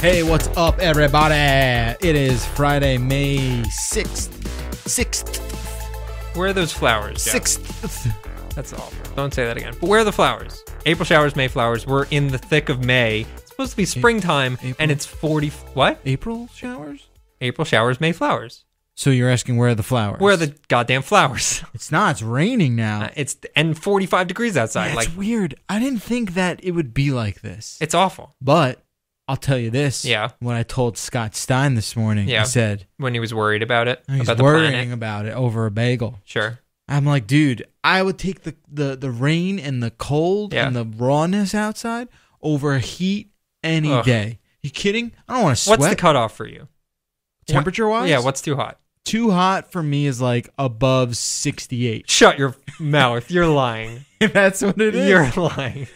Hey, what's up, everybody? It is Friday, May 6th. 6th. Where are those flowers, Jeff? 6th. That's awful. Don't say that again. But where are the flowers? April showers, May flowers. We're in the thick of May. It's supposed to be springtime, and it's 40... What? April showers? April showers, May flowers. So you're asking where are the flowers? Where are the goddamn flowers? It's not. It's raining now. And 45 degrees outside. Yeah, it's weird. I didn't think that it would be like this. It's awful. But I'll tell you this. Yeah. When I told Scott Stein this morning, I said... When he was worried about it. He's about the worrying planet. about it over a bagel. Sure. I'm like, dude, I would take the rain and the cold and the rawness outside over heat any day. You kidding? I don't want to sweat. What's the cutoff for you? Temperature-wise? Yeah, what's too hot? Too hot for me is like above 68. Shut your mouth. You're lying. That's what it is. You're lying.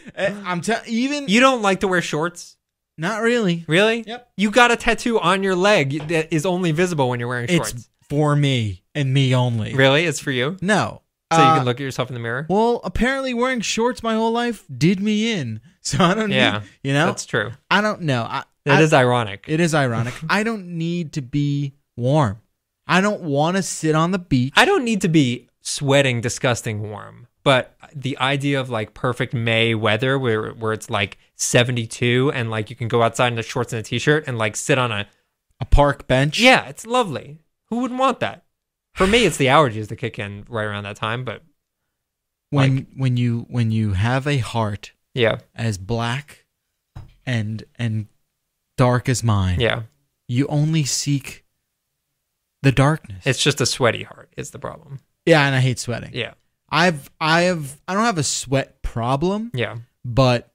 Even... You don't like to wear shorts? Not really. Really? Yep. You got a tattoo on your leg that is only visible when you're wearing shorts. It's for me and me only. Really? It's for you? No. So you can look at yourself in the mirror? Well, apparently wearing shorts my whole life did me in. So I don't need, you know? That's true. I don't know. That is ironic. It is ironic. I don't need to be warm. I don't want to sit on the beach. I don't need to be sweating disgusting warm. But the idea of like perfect May weather where it's like 72 and like you can go outside in the shorts and a t-shirt and like sit on a park bench. Yeah, it's lovely. Who wouldn't want that? For me, it's the allergies that kick in right around that time. But when you have a heart, as black and dark as mine, you only seek the darkness. It's just a sweaty heart. Is the problem? Yeah, and I hate sweating. Yeah. I don't have a sweat problem. Yeah. But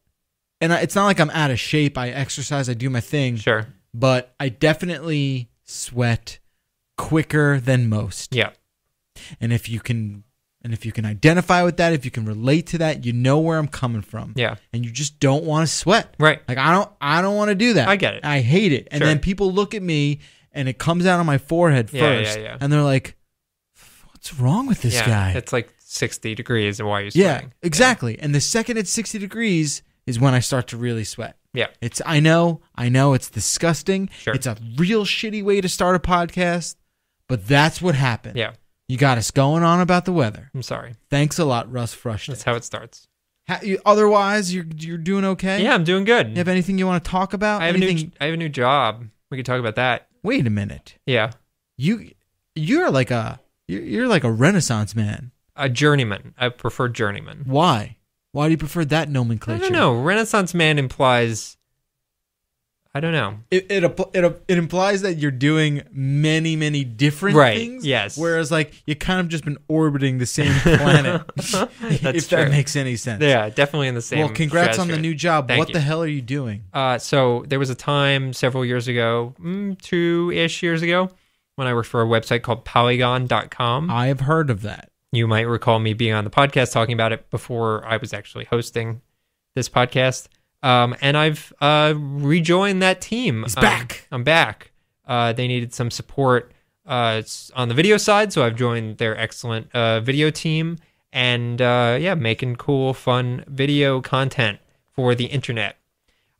it's not like I'm out of shape. I exercise, I do my thing. Sure. But I definitely sweat quicker than most. Yeah. And if you can identify with that, if you can relate to that, you know where I'm coming from. Yeah. And you just don't want to sweat. Right. Like I don't want to do that. I get it. I hate it. And then people look at me and it comes out on my forehead first. Yeah. And they're like, what's wrong with this guy? It's like 60 degrees and why are you sweating? Yeah, exactly. Yeah. And the second it's 60 degrees is when I start to really sweat. Yeah. I know it's disgusting. Sure. It's a real shitty way to start a podcast, but that's what happened. Yeah. You got us going on about the weather. I'm sorry. Thanks a lot, Russ Frushtick. That's how it starts. Otherwise, you're doing okay? Yeah, I'm doing good. You have anything you want to talk about? I have a new job. We could talk about that. Wait a minute. Yeah. You're like a Renaissance man. A journeyman. I prefer journeyman. Why? Why do you prefer that nomenclature? I don't know. Renaissance man implies... I don't know. It implies that you're doing many, many different things. Yes. Whereas like you kind of just been orbiting the same planet. If that makes any sense. Yeah, definitely in the same. Well, congrats on the new job. Thank what you. the hell are you doing? So there was a time several years ago, 2-ish years ago, when I worked for a website called Polygon.com. I have heard of that. You might recall me being on the podcast talking about it before I was actually hosting this podcast. And I've rejoined that team. He's back. I'm back. They needed some support on the video side, so I've joined their excellent video team. And making cool, fun video content for the internet.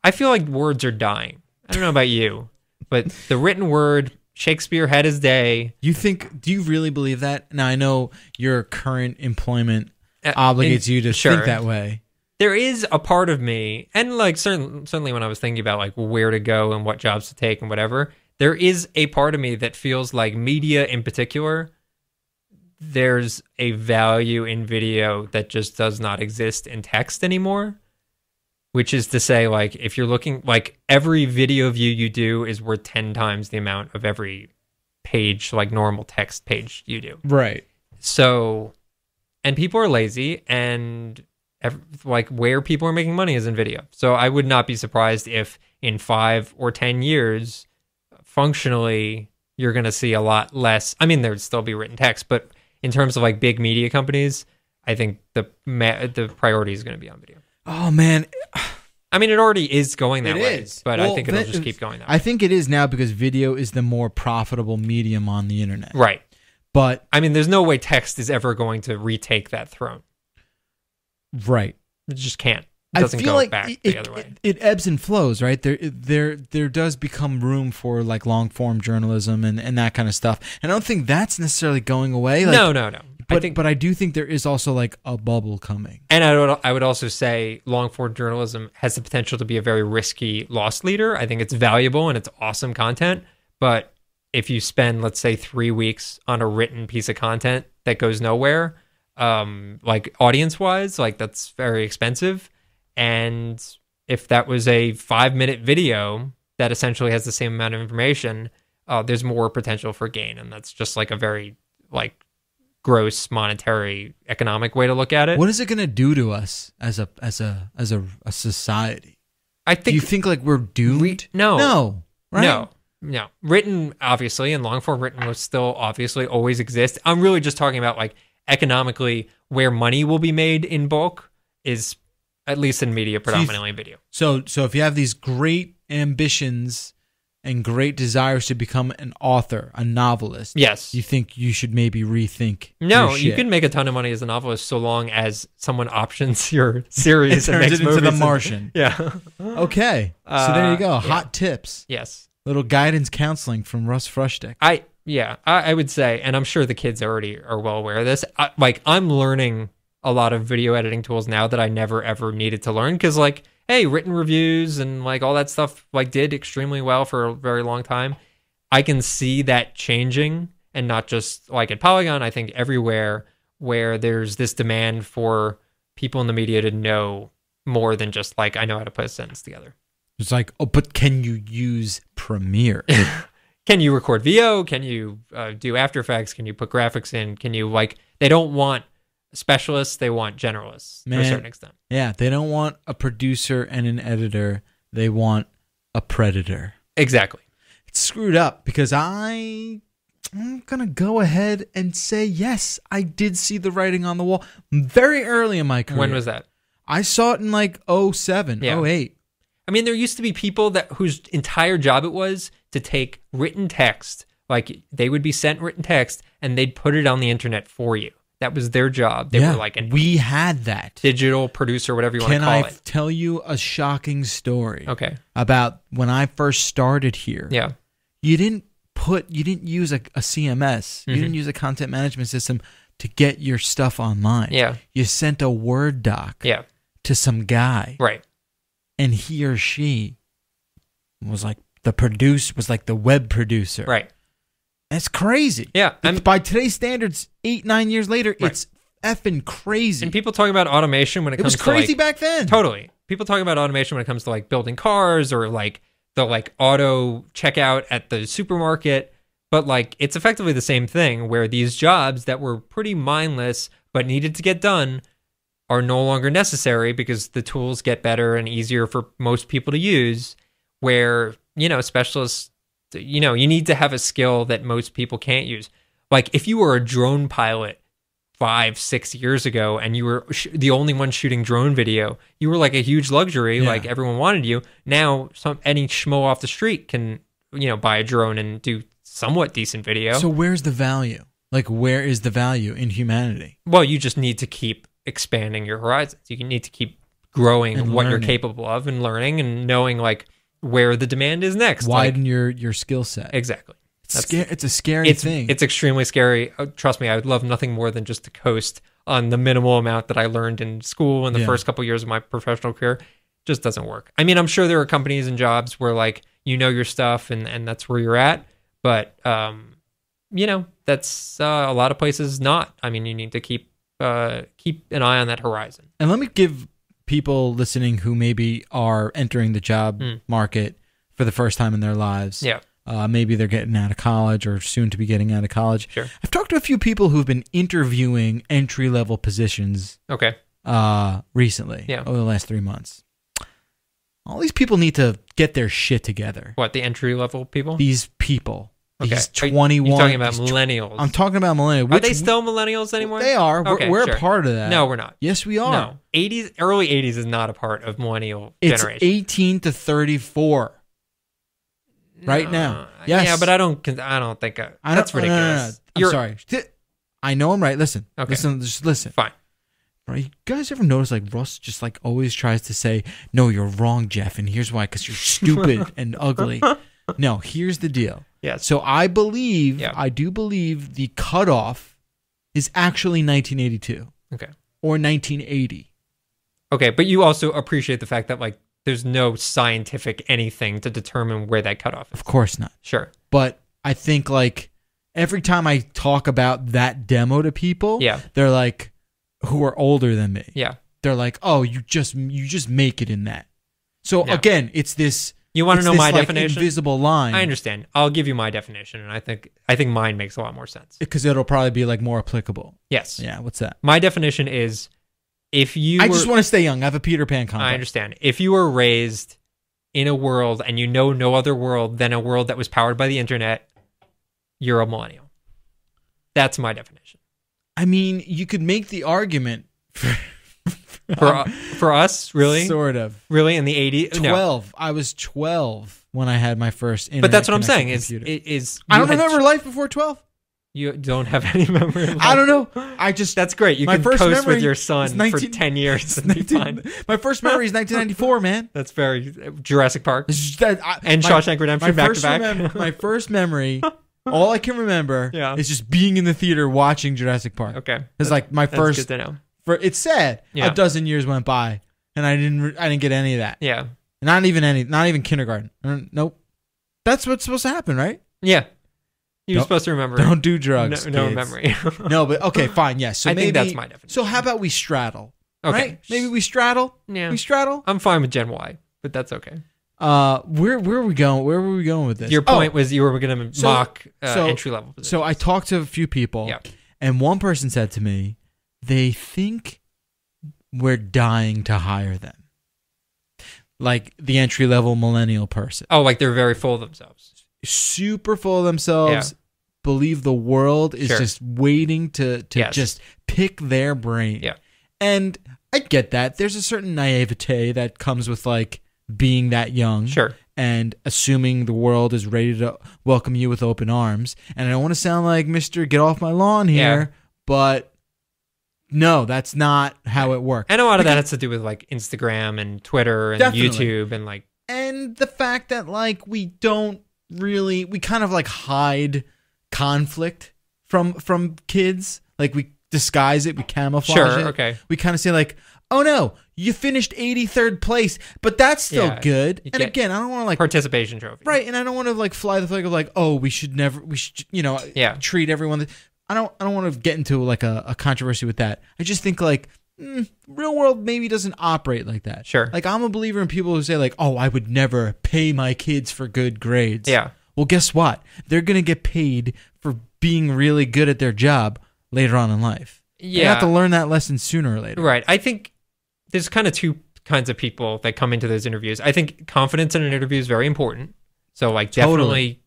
I feel like words are dying. I don't know about you, but the written word, Shakespeare had his day. Do you really believe that? Now, I know your current employment obligates you to think that way. There is a part of me, and like certainly when I was thinking about like where to go and what jobs to take and whatever, there is a part of me that feels like media in particular, there's a value in video that just does not exist in text anymore. Which is to say, like, if you're looking, like, every video view you do is worth 10 times the amount of every page, like, normal text page you do. Right. So, and people are lazy, and, where people are making money is in video. So I would not be surprised if in 5 or 10 years, functionally, you're going to see a lot less. I mean, there'd still be written text, but in terms of, like, big media companies, I think the priority is going to be on video. Oh, man. I mean, it already is going that way. It is. But I think it'll just keep going that way. I think it is now because video is the more profitable medium on the internet. Right. But I mean, there's no way text is ever going to retake that throne. Right. It just can't. It doesn't go back the other way. It ebbs and flows, right? There does become room for like long form journalism and that kind of stuff. And I don't think that's necessarily going away. Like, no. But I do think there is also like a bubble coming. And I would also say long form journalism has the potential to be a very risky loss leader. I think it's valuable and it's awesome content. But if you spend, let's say, 3 weeks on a written piece of content that goes nowhere, like audience wise, like that's very expensive. And if that was a 5-minute video that essentially has the same amount of information, there's more potential for gain. And that's just like a very like gross monetary economic way to look at it. What is it going to do to us as a society? I think. Do you think like we're doomed? No. Right? No. Written, obviously, and long form written will still obviously always exist. I'm really just talking about like economically where money will be made in bulk is at least in media, predominantly video. So if you have these great ambitions and great desires to become an author, a novelist, yes, you think you should maybe rethink. No, you can make a ton of money as a novelist so long as someone options your series and makes it into The Martian. Yeah. Okay. So there you go. Hot tips. Yes. Little guidance counseling from Russ Frushtick. I would say, and I'm sure the kids already are well aware of this. I'm learning a lot of video editing tools now that I never ever needed to learn because, like, hey, written reviews and like all that stuff like did extremely well for a very long time. I can see that changing, and not just like at Polygon. I think everywhere where there's this demand for people in the media to know more than just like I know how to put a sentence together. It's like, oh, but can you use Premiere? Can you record VO? Can you do After Effects? Can you put graphics in? Can you like? They don't want specialists, they want generalists to a certain extent. Yeah, they don't want a producer and an editor. They want a predator. Exactly. It's screwed up because I'm going to go ahead and say, yes, I did see the writing on the wall very early in my career. When was that? I saw it in like 07, 08. I mean, there used to be people whose entire job it was to take written text, like they would be sent written text and they'd put it on the internet for you. That was their job. They were like we had that. Digital producer, whatever you want to call it. Can I tell you a shocking story? Okay. About when I first started here. Yeah. You didn't use a CMS. You didn't use a content management system to get your stuff online. Yeah. You sent a Word doc to some guy. Right. And he or she was like the web producer. Right. That's crazy. Yeah. By today's standards, 8-9 years later, it's effing crazy. And people talk about automation when it comes to it was crazy back then. Totally. People talk about automation when it comes to like building cars or like the like auto checkout at the supermarket. But like it's effectively the same thing where these jobs that were pretty mindless but needed to get done are no longer necessary because the tools get better and easier for most people to use, where, specialists, you need to have a skill that most people can't use. Like if you were a drone pilot 5-6 years ago and you were the only one shooting drone video, you were like a huge luxury, like everyone wanted you. Now any schmo off the street can, buy a drone and do somewhat decent video. So where's the value? Like where is the value in humanity? Well, you just need to keep expanding your horizons. You need to keep growing and what you're capable of and learning and knowing like where the demand is next. Widen your skill set. Exactly. It's a scary thing. It's extremely scary. Trust me, I would love nothing more than just to coast on the minimal amount that I learned in school in the first couple years of my professional career. Just doesn't work. I mean, I'm sure there are companies and jobs where like your stuff and that's where you're at, but that's a lot of places not. I mean, you need to keep an eye on that horizon. And let me give people listening who maybe are entering the job market for the first time in their lives. Yeah. Maybe they're getting out of college or soon to be getting out of college. Sure. I've talked to a few people who've been interviewing entry-level positions recently over the last 3 months. All these people need to get their shit together. What, the entry-level people? These people. Okay. These 21. You're talking about millennials. I'm talking about millennials. Are they still millennials anymore? They are. We're sure. a part of that. No, we're not. Yes, we are. No. Early 80s is not a part of millennial generation. It's 18 to 34 right now. Yes. Yeah, but I don't think that's ridiculous. No. I'm sorry. I know I'm right. Listen. Okay. Listen. Just listen. Fine. Right? You guys ever notice like Russ just like always tries to say, no, you're wrong, Jeff, and here's why, because you're stupid and ugly. No, here's the deal. Yes. So I do believe the cutoff is actually 1982. Okay. Or 1980. Okay, but you also appreciate the fact that like there's no scientific anything to determine where that cutoff is. Of course not. Sure. But I think like every time I talk about that demo to people, they're like, who are older than me. Yeah. They're like, oh, you just make it in that. So again, it's this. You want to know my definition? Invisible line. I understand. I'll give you my definition, and I think mine makes a lot more sense. Because it'll probably be like more applicable. Yes. Yeah. What's that? My definition is if you. I just want to stay young. I have a Peter Pan complex. I understand. If you were raised in a world and you know no other world than a world that was powered by the internet, you're a millennial. That's my definition. I mean, you could make the argument for us, really? Sort of. Really? In the 80s? 12. No. I was 12 when I had my first internet. But that's what I'm saying. I don't remember life before 12. You don't have any memory of life? I don't know. That's great. You can post with your son for 10 years. And be fine. My first memory is 1994, man. That's very Jurassic Park. And Shawshank Redemption back to back. My first memory... All I can remember is just being in the theater watching Jurassic Park. Okay, it's like my first. That's good to know. It's sad. A dozen years went by, and I didn't get any of that. Yeah, not even kindergarten. Nope. That's what's supposed to happen, right? Yeah, you're supposed to remember. Don't do drugs. No memory. No, but okay, fine. Yes. So I think that's my definition. So how about we straddle? Okay, right? Maybe we straddle. Yeah, we straddle. I'm fine with Gen Y, but that's okay. Where are we going? Where were we going with this? Your point was you were going to mock entry level positions. So I talked to a few people, and one person said to me, they think we're dying to hire them, like the entry level millennial person. Oh, like they're very full of themselves, super full of themselves. Believe the world is just waiting to just pick their brain. Yeah, and I get that. There's a certain naivete that comes with like being that young, and assuming the world is ready to welcome you with open arms. And I don't want to sound like Mr. Get Off My Lawn here, but no, that's not how it works. And a lot of that has to do with like Instagram and Twitter and YouTube and like, and the fact that like we kind of like hide conflict from kids. Like we disguise it, we camouflage it. Okay. We kind of say like, oh no, you finished 83rd place, but that's still good. And again, I don't want to like participation trophy, right? And I don't want to like fly the flag of like, oh, we should treat everyone. I don't want to get into like a controversy with that. I just think like real world maybe doesn't operate like that. Sure. Like I'm a believer in people who say like, oh, I would never pay my kids for good grades. Yeah. Well, guess what? They're gonna get paid for being really good at their job later on in life. Yeah. You have to learn that lesson sooner or later. Right. I think there's kind of two kinds of people that come into those interviews. I think confidence in an interview is very important. So like definitely.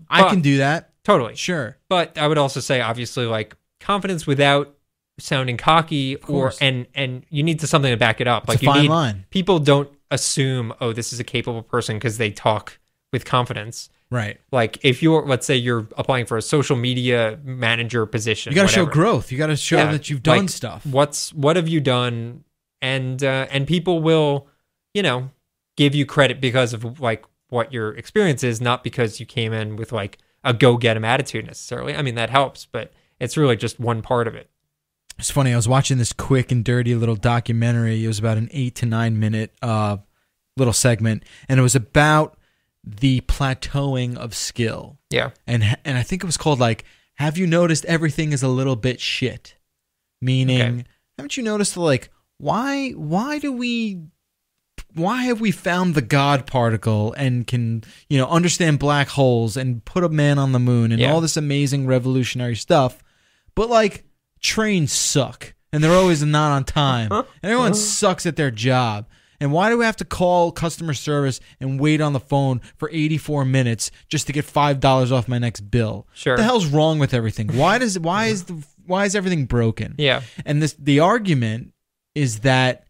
I can do that. Totally. Sure. But I would also say obviously like confidence without sounding cocky and you need something to back it up. It's like a fine line. People don't assume, oh, this is a capable person because they talk with confidence. Right. Like if let's say you're applying for a social media manager position. You got to show growth. You got to show that you've done stuff. What have you done? And people will, give you credit because of like what your experience is, not because you came in with like a go-get-em attitude necessarily. I mean, that helps, but it's really just one part of it. It's funny. I was watching this quick and dirty little documentary. It was about an 8 to 9 minute little segment, and it was about the plateauing of skill. Yeah. And I think it was called like, have you noticed everything is a little bit shit? Meaning, haven't you noticed like, why have we found the God particle and can, understand black holes and put a man on the moon and all this amazing revolutionary stuff, but like trains suck and they're always not on time and everyone sucks at their job. And why do we have to call customer service and wait on the phone for 84 minutes just to get $5 off my next bill? Sure. What the hell's wrong with everything? Why is everything broken? Yeah. And the argument is that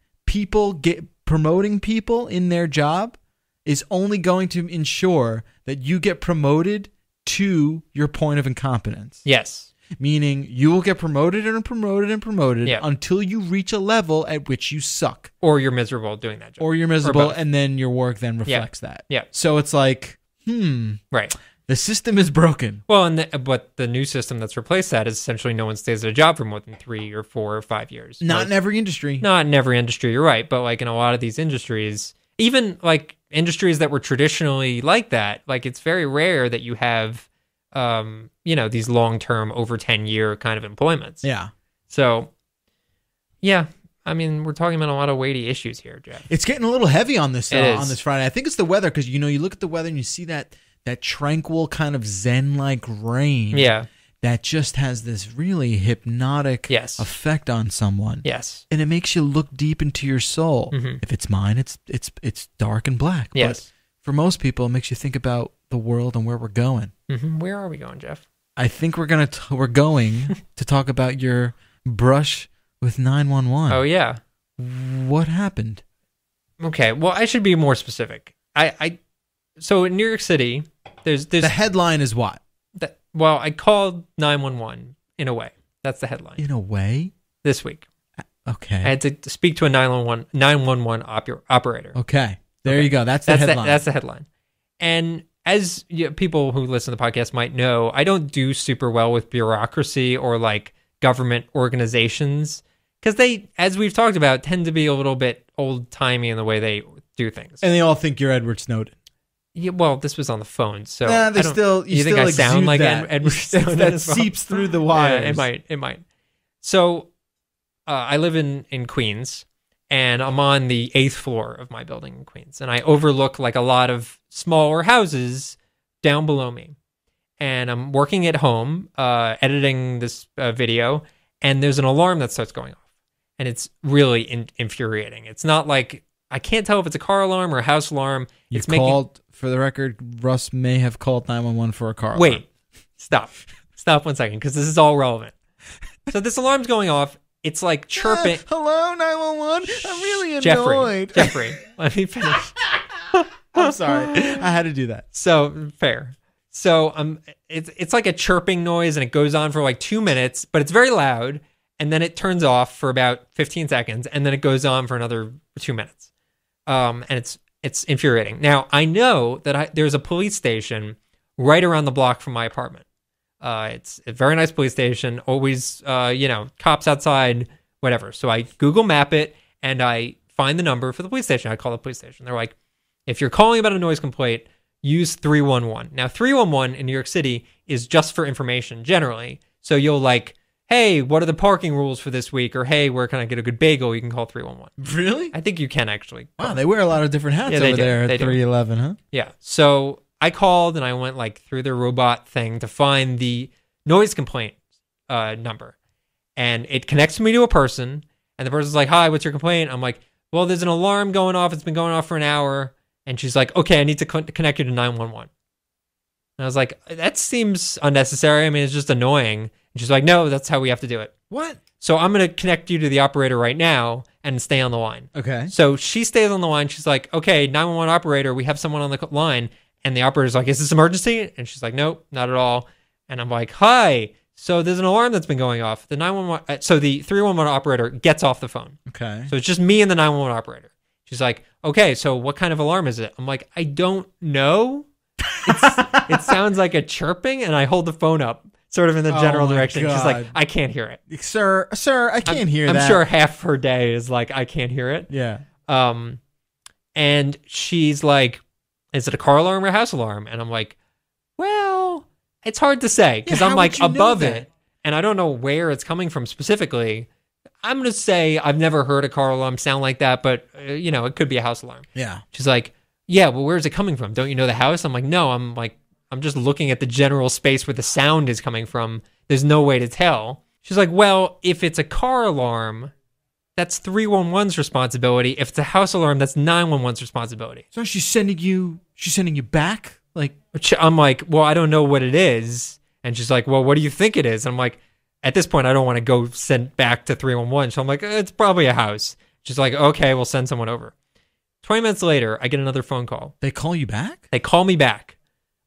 promoting people in their job is only going to ensure that you get promoted to your point of incompetence. Yes. meaning you will get promoted and promoted and promoted until you reach a level at which you suck. Or you're miserable doing that job. Or you're miserable, and then your work then reflects that. Yeah. So it's like, right. The system is broken. Well, but the new system that's replaced that is essentially no one stays at a job for more than 3 or 4 or 5 years. Not in every industry. Not in every industry, you're right. But like in a lot of these industries, even like industries that were traditionally like that, like it's very rare that you have, these long-term over 10-year kind of employments. Yeah. So, yeah. I mean, we're talking about a lot of weighty issues here, Jeff. It's getting a little heavy on this Friday. I think it's the weather because, you look at the weather and you see that tranquil kind of zen-like rain. Yeah. That just has this really hypnotic effect on someone. Yes. And it makes you look deep into your soul. Mm-hmm. If it's mine, it's dark and black. Yes. But for most people, it makes you think about the world and where we're going. Mm-hmm. Where are we going, Jeff? I think we're going to talk about your brush with 911. Oh, yeah. What happened? Okay, well, I should be more specific. So in New York City, there's the headline is what? I called 911 in a way. That's the headline. In a way? This week. Okay. I had to speak to a 911 operator. Okay. There you go. That's the headline. That's the headline. And as people who listen to the podcast might know, I don't do super well with bureaucracy or like government organizations because they, as we've talked about, tend to be a little bit old-timey in the way they do things. And they all think you're Edward Snowden. Yeah, well, this was on the phone, so you think I sound like Edward Snowden? That seeps through the wires. Yeah, it might. So, I live in Queens, and I'm on the 8th floor of my building in Queens, and I overlook like a lot of smaller houses down below me. And I'm working at home, editing this video, and there's an alarm that starts going off, and it's really infuriating. It's not like I can't tell if it's a car alarm or a house alarm. For the record, Russ may have called 911 for a car alarm. Wait, stop 1 second, because this is all relevant. So this alarm's going off. It's like chirping. Hello, 911. I'm really annoyed. Jeffrey, let me finish. I'm sorry. I had to do that. So fair. So it's like a chirping noise, and it goes on for like 2 minutes, but it's very loud, and then it turns off for about 15 seconds, and then it goes on for another 2 minutes. And it's infuriating. Now, I know that there's a police station right around the block from my apartment. It's a very nice police station, always, cops outside, whatever. So I Google map it, and I find the number for the police station. I call the police station. They're like, if you're calling about a noise complaint, use 311. Now, 311 in New York City is just for information, generally. So you'll like, hey, what are the parking rules for this week? Or, hey, where can I get a good bagel? You can call 311. Really? I think you can actually. Wow, they wear a lot of different hats over there at 311, huh? Yeah. So I called and I went like through the robot thing to find the noise complaint number. And it connects me to a person. And the person's like, hi, what's your complaint? I'm like, well, there's an alarm going off. It's been going off for an hour. And she's like, okay, I need to connect you to 911. And I was like, that seems unnecessary. I mean, it's just annoying. And she's like, no, that's how we have to do it. What? So I'm going to connect you to the operator right now and stay on the line. Okay. So she stays on the line. She's like, okay, 911 operator, we have someone on the line. And the operator's like, is this emergency? And she's like, nope, not at all. And I'm like, hi. So there's an alarm that's been going off. The 911, so the 311 operator gets off the phone. Okay. So it's just me and the 911 operator. She's like, okay, so what kind of alarm is it? I'm like, I don't know. It sounds like a chirping, and I hold the phone up sort of in the general direction. God. She's like, I can't hear it. Sir, I can't hear that. I'm sure half her day is like, I can't hear it. Yeah. And she's like, is it a car alarm or a house alarm? And I'm like, well, it's hard to say because I'm like above it, and I don't know where it's coming from specifically. I'm going to say I've never heard a car alarm sound like that, but, it could be a house alarm. Yeah. She's like, yeah, well, where's it coming from? Don't you know the house? I'm like, no, I'm just looking at the general space where the sound is coming from. There's no way to tell. She's like, well, if it's a car alarm, that's 311's responsibility. If it's a house alarm, that's 911's responsibility. So she's sending you back? I'm like, well, I don't know what it is. And she's like, well, what do you think it is? And I'm like, at this point, I don't want to go send back to 311. So I'm like, it's probably a house. She's like, okay, we'll send someone over. 20 minutes later, I get another phone call. They call you back? They call me back.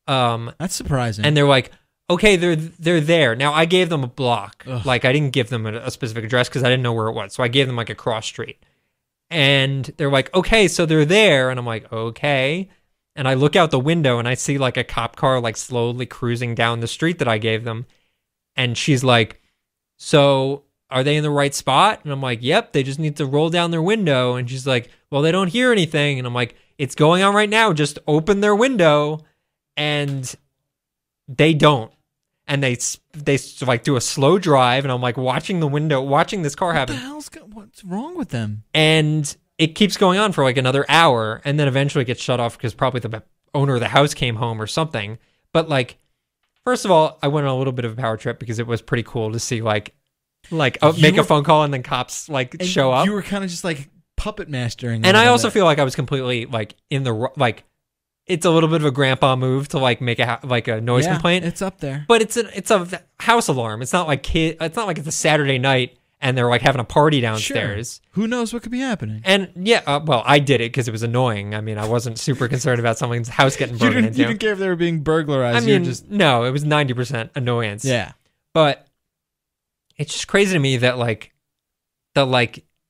That's surprising. And they're like, okay, they're there. Now, I gave them a block. Ugh. Like, I didn't give them a specific address because I didn't know where it was. So I gave them, like, a cross street. And they're like, okay, so they're there. And I'm like, okay. And I look out the window and I see, like, a cop car, like, slowly cruising down the street that I gave them. And she's like, so are they in the right spot? And I'm like, yep, they just need to roll down their window. And she's like, well, they don't hear anything. And I'm like, it's going on right now. Just open their window. And they don't. And they like do a slow drive. And I'm like watching the window, watching this car happen. What's wrong with them? And it keeps going on for like another hour. And then eventually it gets shut off because probably the owner of the house came home or something. But like, first of all, I went on a little bit of a power trip because it was pretty cool to see like make a phone call and then cops like show up. You were kind of just like puppet mastering. And I also feel like I was completely like in the like. It's a little bit of a grandpa move to like make a noise complaint. It's up there, but it's a house alarm. It's not like it's not like it's a Saturday night and they're like having a party downstairs. Sure. Who knows what could be happening? And yeah, well, I did it because it was annoying. I mean, I wasn't super concerned about someone's house getting broken into. You didn't care if they were being burglarized. I mean, no, it was 90% annoyance. Yeah, but it's just crazy to me that like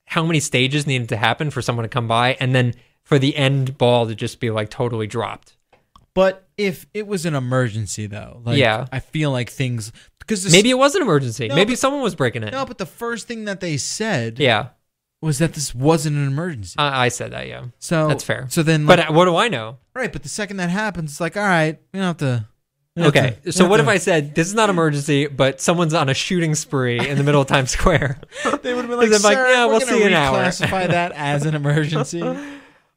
how many stages needed to happen for someone to come by and then for the end ball to just be like totally dropped. But if it was an emergency though, like, yeah, I feel like things because maybe it was an emergency. No, maybe someone was breaking it. No, but the first thing that they said, was that this wasn't an emergency. I said that, yeah. So that's fair. So then, like, but what do I know? Right, but the second that happens, it's like, all right, we don't have to. Okay, so what if I said this is not emergency, but someone's on a shooting spree in the middle of Times Square? They would have been like, "Sir, yeah, we'll see you in an hour." Classify that as an emergency.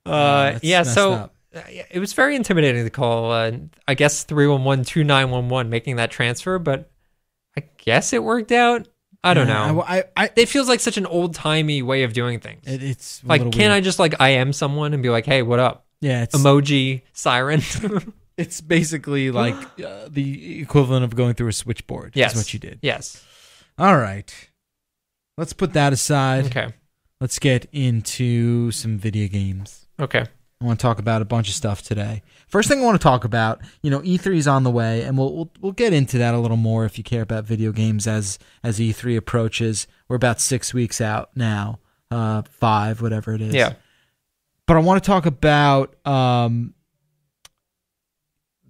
Yeah, so it was very intimidating to call. I guess 311-2911, making that transfer, but I guess it worked out. I don't know. It feels like such an old timey way of doing things. It's like, can't I just like I am someone and be like, hey, what up? Yeah, it's emoji siren. It's basically like the equivalent of going through a switchboard. Yes. Is what you did. Yes. All right. Let's put that aside. Okay. Let's get into some video games. Okay. I want to talk about a bunch of stuff today. First thing I want to talk about, E3 is on the way, and we'll get into that a little more if you care about video games as E3 approaches. We're about 6 weeks out now, 5, whatever it is. Yeah. But I want to talk about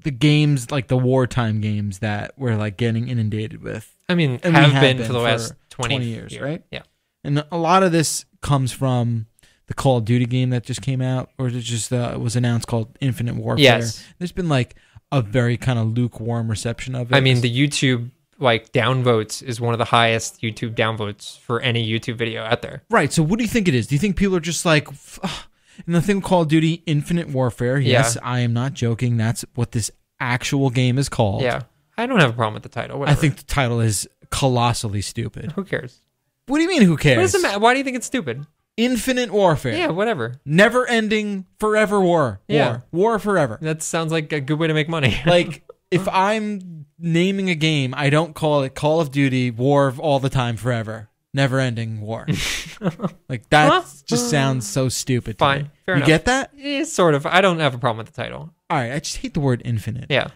the games, like the wartime games that we're like getting inundated with. I mean, have been for the last 20 years, right? Yeah. And a lot of this comes from the Call of Duty game that just came out, or it just was announced, called Infinite Warfare. Yes. There's been like a very kind of lukewarm reception of it. I mean, the YouTube like downvotes is one of the highest YouTube downvotes for any YouTube video out there. Right. So what do you think it is? Do you think people are just like... And the thing with Call of Duty Infinite Warfare, yes, I am not joking. That's what this actual game is called. Yeah. I don't have a problem with the title. Whatever. I think the title is colossally stupid. Who cares? What do you mean, who cares? What does it matter? Why do you think it's stupid? Infinite Warfare. Yeah, whatever. Never-ending, forever war. Yeah. War forever. That sounds like a good way to make money. Like, if I'm naming a game, I don't call it Call of Duty War all the time forever. Never-ending war. Like, that just sounds so stupid. Fine. Fair enough. You get that? Yeah, sort of. I don't have a problem with the title. All right. I just hate the word infinite. Yeah.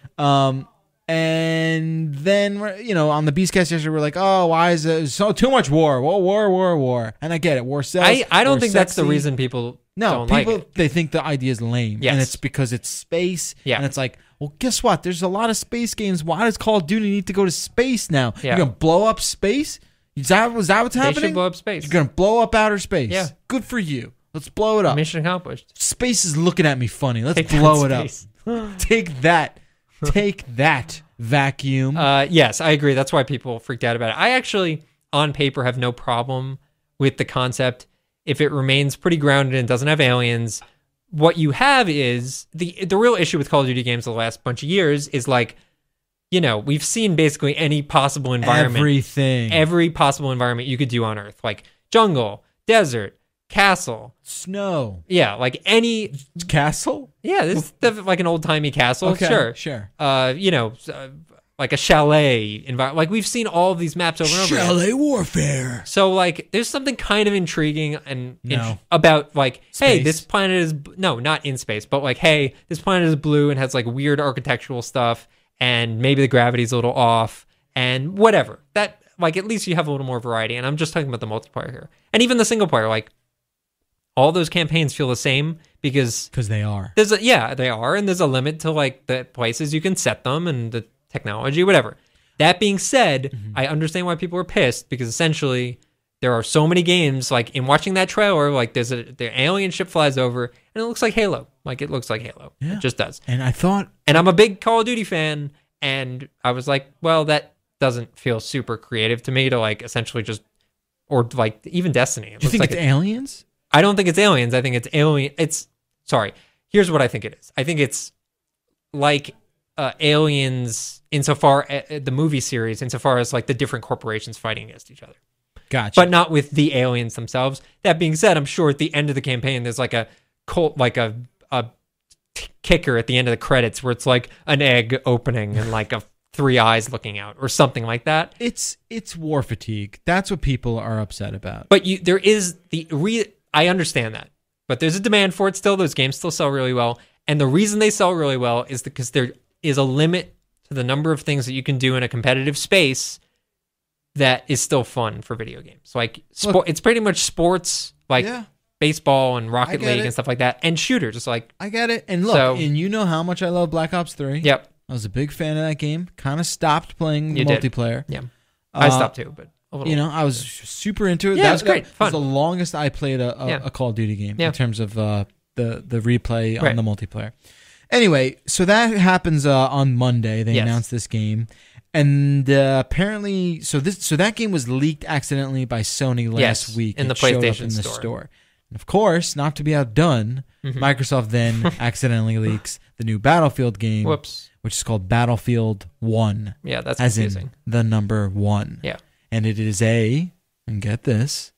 And then, on the Beastcast yesterday, we're like, oh, why is it so too much war? Well, war. And I get it. War sells. I don't think that's the reason people don't like it. They think the idea is lame. Yes. And it's because it's space. Yeah. And it's like, well, guess what? There's a lot of space games. Why does Call of Duty need to go to space now? Yeah. You're going to blow up space? Was that what's happening? They should blow up space. You're going to blow up outer space. Yeah. Good for you. Let's blow it up. Mission accomplished. Space is looking at me funny. Let's blow it up. Take that. Take that, vacuum. Yes, I agree. That's why people freaked out about it. I actually, on paper, have no problem with the concept if it remains pretty grounded and doesn't have aliens. What you have is the real issue with Call of Duty games the last bunch of years is like, we've seen basically any possible environment. Everything. Every possible environment you could do on Earth. Like jungle, desert, castle. Snow. Yeah, like any... Castle? Yeah, this is like an old-timey castle. Okay, sure. Like a chalet environment. Like we've seen all of these maps over and over. Chalet warfare. So like there's something kind of intriguing and No. about like, hey, Space. this planet is... No, not in space, but like, hey, this planet is blue and has like weird architectural stuff. and maybe the gravity's a little off, and whatever. That, like, at least you have a little more variety. And I'm just talking about the multiplayer here. And even the single player, like, all those campaigns feel the same because they are. They are, and there's a limit to, like, the places you can set them and the technology, whatever. That being said, I understand why people are pissed, because essentially there are so many games, like, in watching that trailer, like, the alien ship flies over, and it looks like Halo. Like, it looks like Halo. Yeah. It just does. And I'm a big Call of Duty fan, and I was like, well, that doesn't feel super creative to me to, like, essentially just, or, like, even Destiny. Do you think like it's aliens? I don't think it's aliens. I think it's alien. Sorry. Here's what I think it is. I think it's like aliens insofar the movie series, insofar as, like, the different corporations fighting against each other. Gotcha. But not with the aliens themselves. That being said, I'm sure at the end of the campaign, there's like a kicker at the end of the credits where it's like an egg opening and like three eyes looking out or something like that. It's war fatigue. That's what people are upset about. But there is I understand that, but there's a demand for it still. Those games still sell really well, and the reason they sell really well is because there is a limit to the number of things that you can do in a competitive space that is still fun for video games. Like, it's pretty much sports, like baseball and Rocket League and stuff like that, and shooters. It's like, I get it. And look, and you know how much I love Black Ops 3. Yep. I was a big fan of that game. Kind of stopped playing the multiplayer. Yeah. I stopped too, but a little. You know, I was super into it. Yeah, it was great. Fun. It was the longest I played a Call of Duty game in terms of the replay on the multiplayer. Anyway, so that happens on Monday. They announced this game. And apparently, so that game was leaked accidentally by Sony last week in the PlayStation store. And of course, not to be outdone, Microsoft then accidentally leaks the new Battlefield game, which is called Battlefield 1. Yeah, that's as confusing. In the number 1. Yeah, and it is and get this,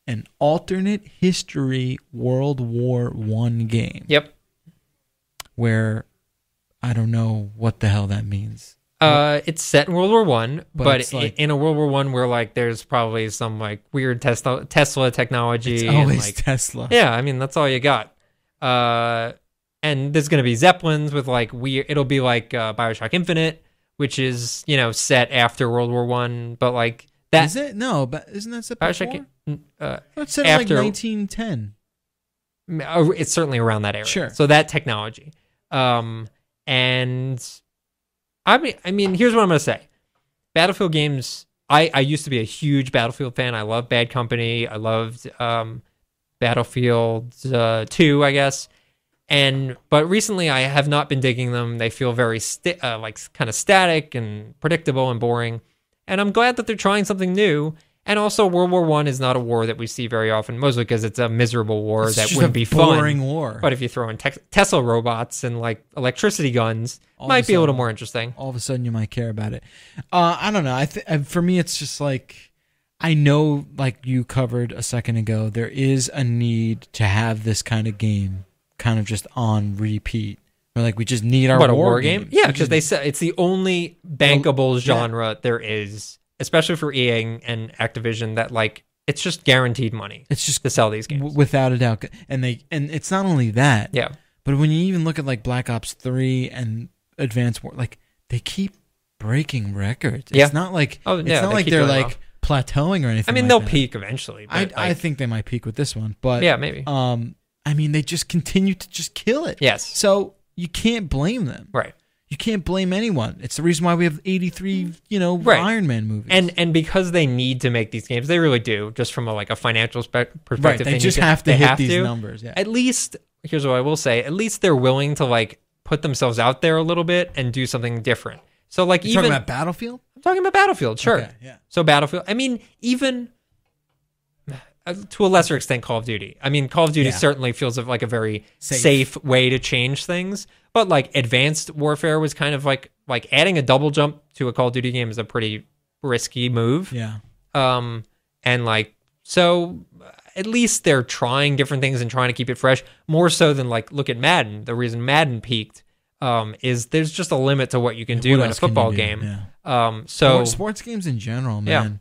an alternate history World War I game. Yep. Where I don't know what the hell that means. It's set in World War One, but like, in a World War One where, like, there's probably some, like, weird Tesla technology. It's always and, like, Tesla. Yeah, I mean, that's all you got. And there's gonna be Zeppelins with, like, weird. It'll be like BioShock Infinite, which is, you know, set after World War One, but like that. Is it? No, but isn't that set BioShock? It's set in like 1910. It's certainly around that era. Sure. So that technology, and. I mean, here's what I'm going to say. Battlefield games, I used to be a huge Battlefield fan. I love Bad Company. I loved Battlefield 2, I guess. But recently I have not been digging them. They feel very like kind of static and predictable and boring. And I'm glad that they're trying something new. And also, World War I is not a war that we see very often, mostly because it's a miserable war that wouldn't be fun. Boring war. But if you throw in Tesla robots and, like, electricity guns, it might be a little more interesting. All of a sudden, you might care about it. I don't know. For me, it's just like, I know, like you covered a second ago, there is a need to have this kind of game kind of just on repeat. Or like, we just need our war game? Yeah, because they said it's the only bankable genre there is. Especially for EA and Activision, that, like, it's just guaranteed money. It's just to sell these games without a doubt, and it's not only that. Yeah. But when you even look at, like, Black Ops 3 and Advanced War, like, they keep breaking records. It's not like they're like plateauing or anything. I mean, like they'll that. peak eventually. But I think they might peak with this one, but yeah, maybe. I mean, they just continue to just kill it. Yes. So you can't blame them. Right. You can't blame anyone. It's the reason why we have 83, Iron Man movies. And because they need to make these games, they really do, just from a financial perspective. Right, they just have to hit these numbers. Yeah. At least, here's what I will say, at least they're willing to, like, put themselves out there a little bit and do something different. So, like, You're talking about Battlefield? I'm talking about Battlefield, sure. Okay, yeah. So Battlefield, I mean, even to a lesser extent, Call of Duty. I mean, Call of Duty certainly feels like a very safe way to change things. But, like, Advanced Warfare was kind of like adding a double jump to a Call of Duty game is a pretty risky move. Yeah. And, like, so at least they're trying different things and trying to keep it fresh, more so than, like, look at Madden. The reason Madden peaked is there's just a limit to what you can do in a football game. Yeah. So sports games in general, man,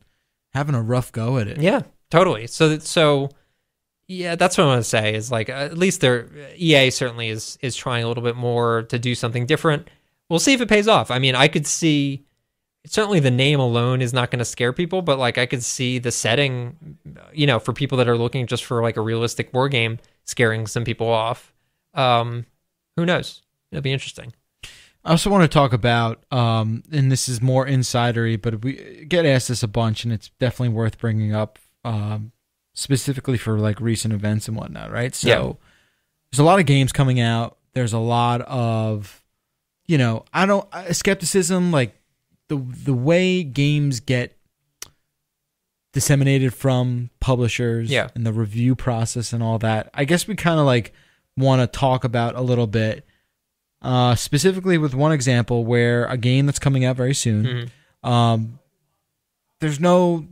having a rough go at it. Yeah, totally. So yeah, that's what I'm gonna say. Is like at least EA certainly is trying a little bit more to do something different. we'll see if it pays off. I mean, I could see, certainly the name alone is not going to scare people, but like I could see the setting, you know, for people that are looking just for like a realistic war game, scaring some people off. Who knows? It'll be interesting. I also want to talk about, and this is more insidery, but we get asked this a bunch, and it's definitely worth bringing up, specifically for like recent events and whatnot, right? So there's a lot of games coming out. There's a lot of, you know, skepticism, like the way games get disseminated from publishers and the review process and all that. I guess we kind of like want to talk about a little bit, specifically with one example where a game that's coming out very soon, there's no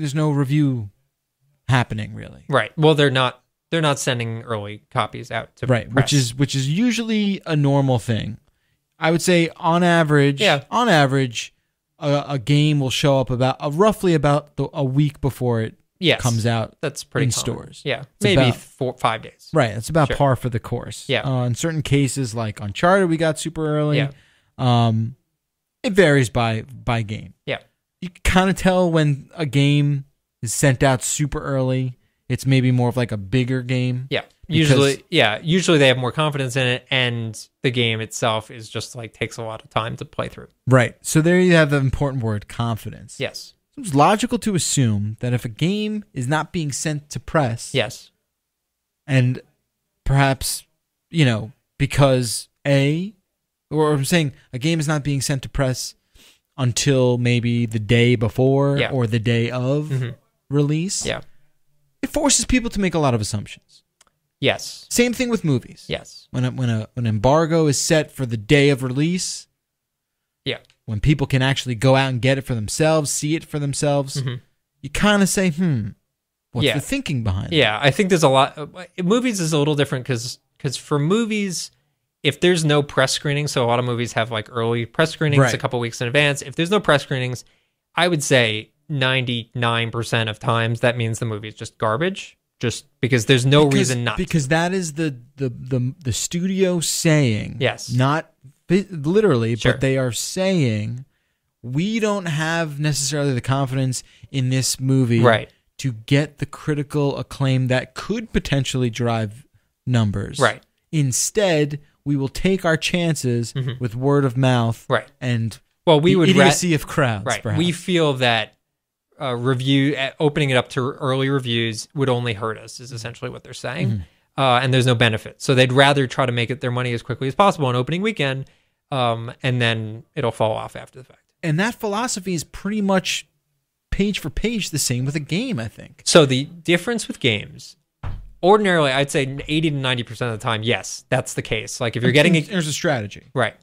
review happening really. Right. Well, they're not sending early copies out to press. which is usually a normal thing. I would say on average, a game will show up roughly about a week before it comes out. That's pretty in common. stores. Yeah, it's maybe about 4-5 days. Right, it's about par for the course. Yeah. In certain cases, like Uncharted, we got super early. Yeah. It varies by game. Yeah, you can kind of tell when a game is sent out super early. It's maybe more of like a bigger game. Yeah. Usually they have more confidence in it, and the game itself is just like takes a lot of time to play through. Right. So there you have the important word, confidence. Yes. So it's logical to assume that if a game is not being sent to press, and perhaps, you know, because or I'm saying a game is not being sent to press until maybe the day before or the day of release. Yeah. It forces people to make a lot of assumptions. Yes. Same thing with movies. Yes. When an embargo is set for the day of release, when people can actually go out and get it for themselves, see it for themselves, you kind of say, what's the thinking behind it? Yeah, I think there's a lot. Movies is a little different because for movies, if there's no press screening, so a lot of movies have like early press screenings a couple weeks in advance. If there's no press screenings, I would say 99% of times that means the movie is just garbage, just because there's no reason not because to. That is the studio saying, not literally, but they are saying, we don't have necessarily the confidence in this movie to get the critical acclaim that could potentially drive numbers. Right. Instead, we will take our chances with word of mouth and we would idiocy of crowds. Right. Perhaps. We feel that opening it up to early reviews would only hurt us, is essentially what they're saying. And there's no benefit. So they'd rather try to make it their money as quickly as possible on opening weekend, and then it'll fall off after the fact. And that philosophy is pretty much page for page the same with a game, I think. So the difference with games, ordinarily, I'd say 80 to 90% of the time, yes, that's the case. Like if you're getting there's a strategy. Right.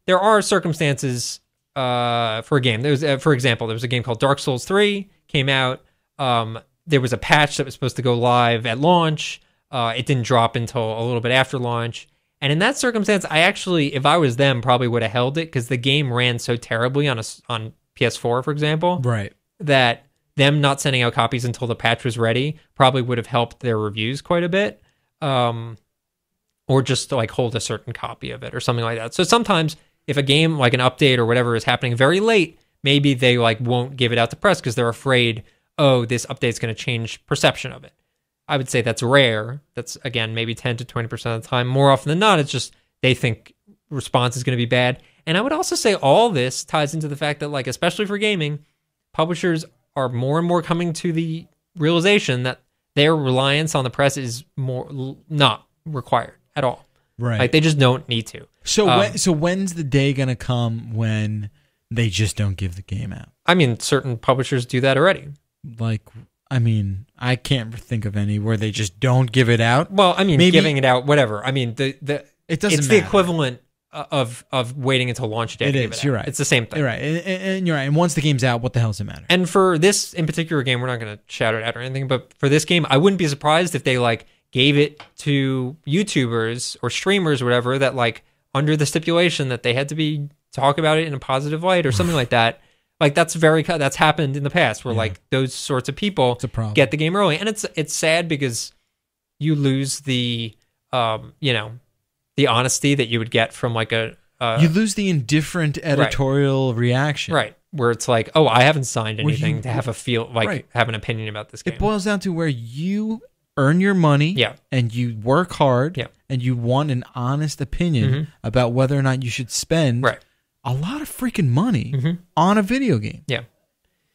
There are circumstances for a game. There's, for example, there was a game called Dark Souls 3, came out. There was a patch that was supposed to go live at launch. It didn't drop until a little bit after launch. And in that circumstance, I actually, if I was them, probably would have held it because the game ran so terribly on PS4, for example, that them not sending out copies until the patch was ready probably would have helped their reviews quite a bit, or just to like hold a certain copy of it or something like that. So sometimes if a game, like an update or whatever, is happening very late, maybe they like won't give it out to press because they're afraid, oh, this update's going to change perception of it. I would say that's rare. That's, again, maybe 10 to 20% of the time. More often than not, it's just they think response is going to be bad. And I would also say all this ties into the fact that, like, especially for gaming, publishers are more and more coming to the realization that their reliance on the press is more not required at all. Right. Like, they just don't need to. So when's the day going to come when they just don't give the game out? I mean, certain publishers do that already. Like, I mean, I can't think of any where they just don't give it out. Well, I mean, maybe giving it out, whatever. I mean, it doesn't it's matter. The equivalent of waiting until launch day. It is. You're right. It's the same thing. You're right. And you're right. And once the game's out, what the hell does it matter? And for this in particular game, we're not going to shout it out or anything, but for this game, I wouldn't be surprised if they like gave it to YouTubers or streamers or whatever that like under the stipulation that they had to talk about it in a positive light or something like that. Like that's happened in the past where like those sorts of people get the game early, and it's sad because you lose the the honesty that you would get from like a you lose the indifferent editorial reaction. Right. Where it's like, oh, I haven't signed anything to have have an opinion about this game. It boils down to where you earn your money and you work hard and you want an honest opinion about whether or not you should spend a lot of freaking money on a video game. Yeah.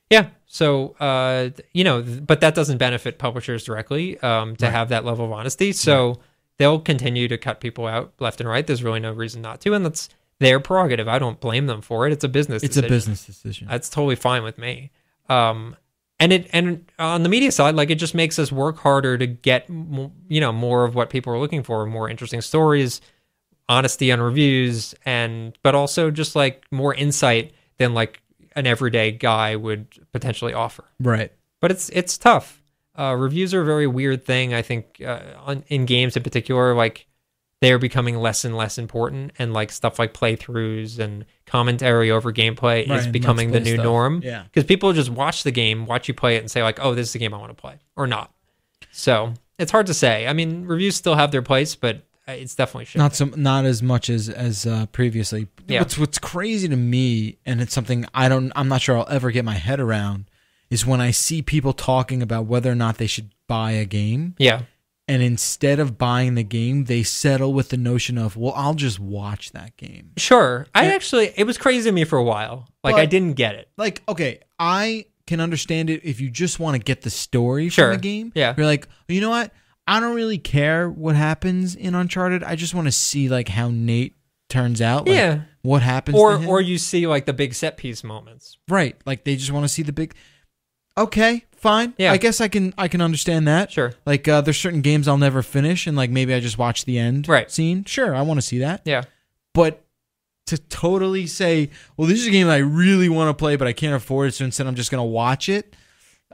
Yeah. So, but that doesn't benefit publishers directly to have that level of honesty. So they'll continue to cut people out left and right. There's really no reason not to. And that's their prerogative. I don't blame them for it. It's a business decision. It's a business decision. That's totally fine with me. And on the media side, like, it just makes us work harder to get, more of what people are looking for, more interesting stories, honesty on reviews, but also just like more insight than like an everyday guy would potentially offer. Right. But it's tough. Reviews are a very weird thing. I think in games in particular, like, they're becoming less and less important, and like stuff like playthroughs and commentary over gameplay is becoming the new norm. Yeah. Because people just watch the game, watch you play it, and say like, oh, this is the game I want to play, or not. So it's hard to say. I mean, reviews still have their place, but it's definitely shifting. Not as much as previously. Yeah. What's crazy to me, and it's something I'm not sure I'll ever get my head around, is when I see people talking about whether or not they should buy a game. Yeah. And instead of buying the game, they settle with the notion of, well, I'll just watch that game. Sure. It was crazy to me for a while. Like, I didn't get it. Like, okay, I can understand it if you just want to get the story from the game. Yeah. You're like, you know what? I don't really care what happens in Uncharted. I just want to see, like, how Nate turns out. Like, what happens to him. Or you see, like, the big set piece moments. Right. Like, they just want to see the big... Okay, fine. Yeah. I guess I can understand that. Sure. Like, there's certain games I'll never finish, and like maybe I just watch the end scene. Sure, I want to see that. Yeah. But to totally say, well, this is a game that I really want to play, but I can't afford it, so instead I'm just going to watch it.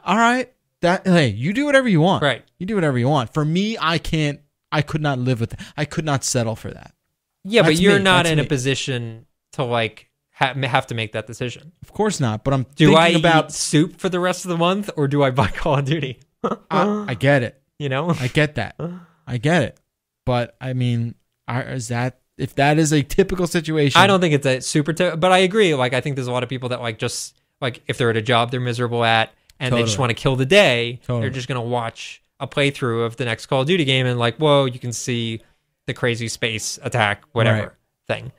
All right. Hey, you do whatever you want. Right. You do whatever you want. For me, I could not live with that. I could not settle for that. Yeah, but you're not in a position to like have to make that decision. Of course not, but I'm thinking about eat soup for the rest of the month, or do I buy Call of Duty? I get it. I get that. I get it. But I mean, if that is a typical situation, I don't think it's a super but I agree. Like, I think there's a lot of people that like just like if they're at a job they're miserable at and they just want to kill the day, they're just going to watch a playthrough of the next Call of Duty game and like, whoa, you can see the crazy space attack, whatever thing.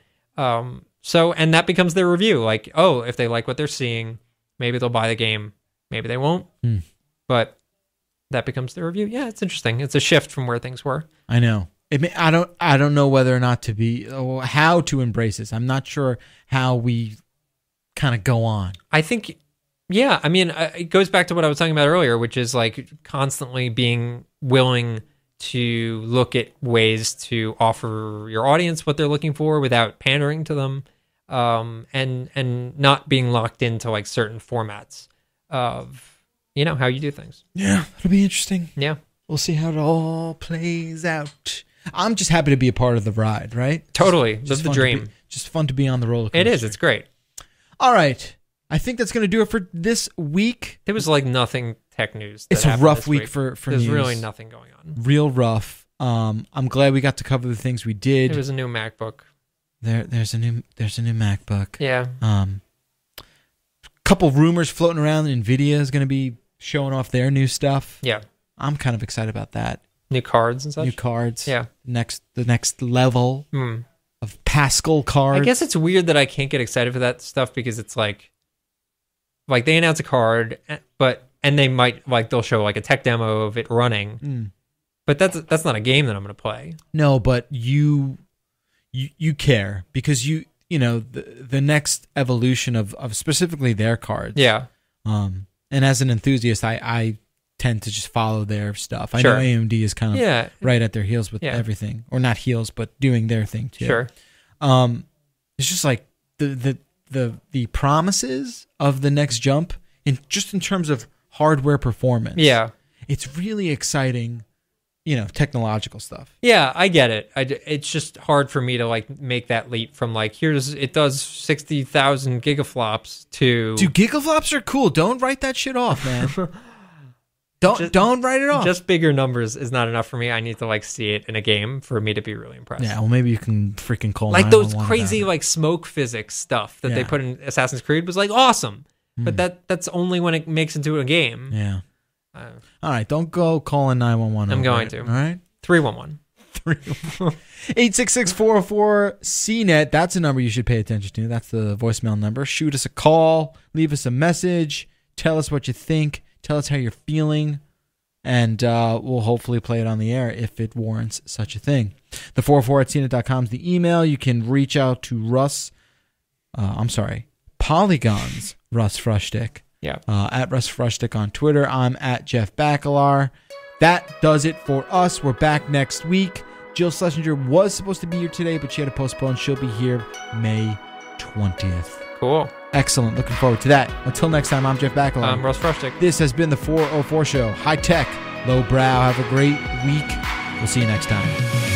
So, and that becomes their review. Like, oh, if they like what they're seeing, maybe they'll buy the game. Maybe they won't. But that becomes their review. Yeah, it's interesting. It's a shift from where things were. I know. I don't know whether or not how to embrace this. I'm not sure how we kind of go on. I think, yeah. I mean, it goes back to what I was talking about earlier, which is like constantly being willing to look at ways to offer your audience what they're looking for without pandering to them. And not being locked into like certain formats of, how you do things. Yeah, it'll be interesting. Yeah. We'll see how it all plays out. I'm just happy to be a part of the ride, right? Totally. That's the dream. Just fun to be on the roller coaster. It is. It's great. All right. I think that's going to do it for this week. There was like nothing tech news. It's a rough week for news. There's really nothing going on. Real rough. I'm glad we got to cover the things we did. There was a new MacBook. There's a new MacBook. Yeah. Couple rumors floating around. NVIDIA is going to be showing off their new stuff. Yeah. I'm kind of excited about that. New cards and such. New cards. Yeah. The next level of Pascal cards. I guess it's weird that I can't get excited for that stuff because it's like they announce a card, and they might they'll show like a tech demo of it running, but that's not a game that I'm going to play. No, but you care because the next evolution of specifically their cards. Yeah. And as an enthusiast, I tend to just follow their stuff. I Sure. know AMD is kind of right at their heels with everything, or not heels, but doing their thing too. Sure. It's just like the promises of the next jump in terms of hardware performance. Yeah. It's really exciting, technological stuff. Yeah, I get it. It's just hard for me to like make that leap from like it does 60,000 gigaflops to. Dude, gigaflops are cool. Don't write that shit off, man. Don't write it off. Just bigger numbers is not enough for me. I need to like see it in a game for me to be really impressed. Yeah, well, maybe you can freaking call like those crazy like smoke physics stuff that they put in Assassin's Creed was like awesome, but that's only when it makes into a game. Yeah. All right, don't go calling 911. I'm going to. All right, 311. 866-404-CNET. That's a number you should pay attention to. That's the voicemail number. Shoot us a call. Leave us a message. Tell us what you think. Tell us how you're feeling. And we'll hopefully play it on the air if it warrants such a thing. The 404@cnet.com is the email. You can reach out to Russ. Polygon's Russ Frushtick. Yeah. At Russ Frushtick on Twitter. I'm at Jeff Bacalar. That does it for us. We're back next week. Jill Schlesinger was supposed to be here today, but she had to postpone. She'll be here May 20th. Cool. Excellent. Looking forward to that. Until next time, I'm Jeff Bacalar. I'm Russ Frushtick. This has been the 404 Show. High tech, low brow. Have a great week. We'll see you next time.